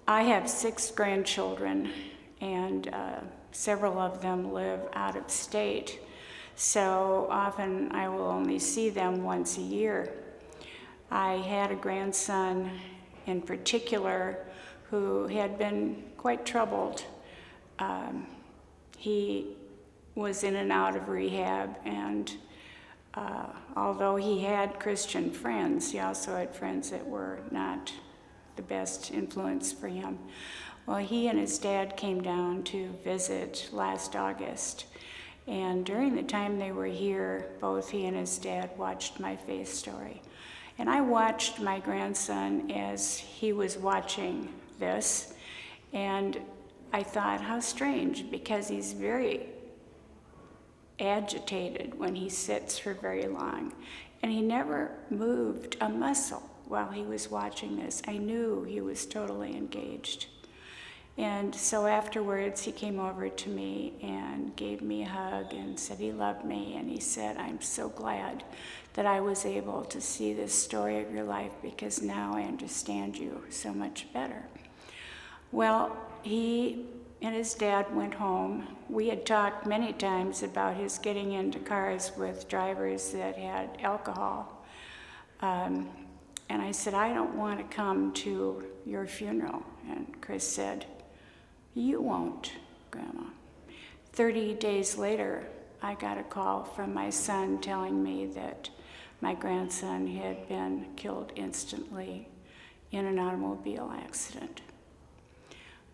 I have 6 grandchildren, and several of them live out of state, so often I will only see them once a year. I had a grandson in particular who had been quite troubled. He was in and out of rehab, and although he had Christian friends, he also had friends that were not the best influence for him. Well, he and his dad came down to visit last August, and during the time they were here, both he and his dad watched my Faith Story. And I watched my grandson as he was watching this, and I thought, how strange, because he's very agitated when he sits for very long, and he never moved a muscle while he was watching this. I knew he was totally engaged. And so afterwards, he came over to me and gave me a hug and said he loved me, and he said, I'm so glad that I was able to see this story of your life, because now I understand you so much better. Well, he and his dad went home. We had talked many times about his getting into cars with drivers that had alcohol. And I said, I don't want to come to your funeral. And Chris said, you won't, Grandma. 30 days later, I got a call from my son telling me that my grandson had been killed instantly in an automobile accident.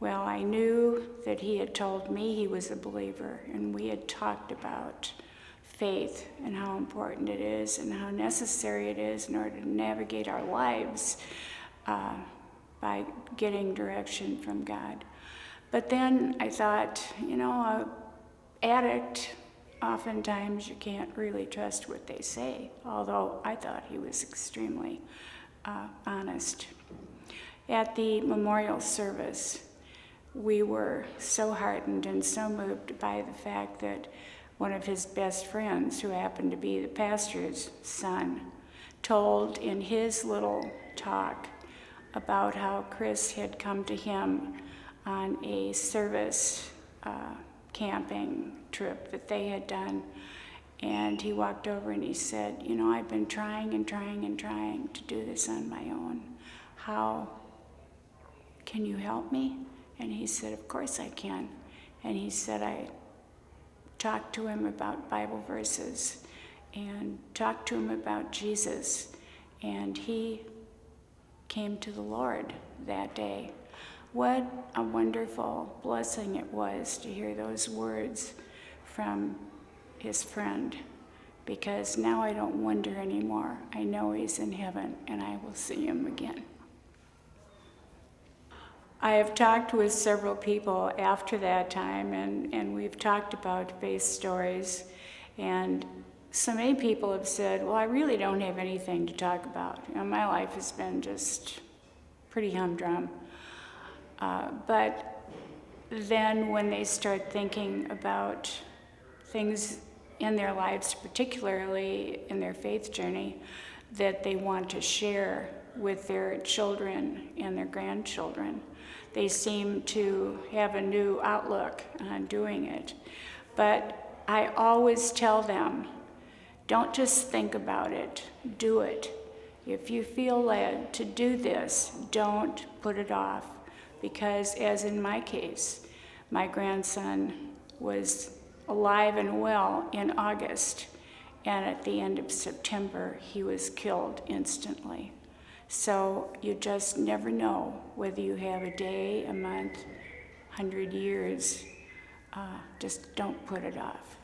Well, I knew that he had told me he was a believer, and we had talked about faith and how important it is and how necessary it is in order to navigate our lives by getting direction from God. But then I thought, an addict, oftentimes you can't really trust what they say, although I thought he was extremely honest. At the memorial service, we were so heartened and so moved by the fact that one of his best friends, who happened to be the pastor's son, told in his little talk about how Chris had come to him on a service camping trip that they had done. And he walked over and he said, I've been trying and trying and trying to do this on my own. How can you help me? And he said, of course I can. And he said, I talked to him about Bible verses and talked to him about Jesus. And he came to the Lord that day. What a wonderful blessing it was to hear those words from his friend, because now I don't wonder anymore. I know he's in heaven and I will see him again. I have talked with several people after that time, and we've talked about faith stories, and so many people have said, well, I really don't have anything to talk about. My life has been just pretty humdrum. But then when they start thinking about things in their lives, particularly in their faith journey, that they want to share with their children and their grandchildren, they seem to have a new outlook on doing it. But I always tell them, don't just think about it, do it. If you feel led to do this, don't put it off. Because as in my case, my grandson was alive and well in August, and at the end of September, he was killed instantly. So you just never know whether you have a day, a month, 100 years. Just don't put it off.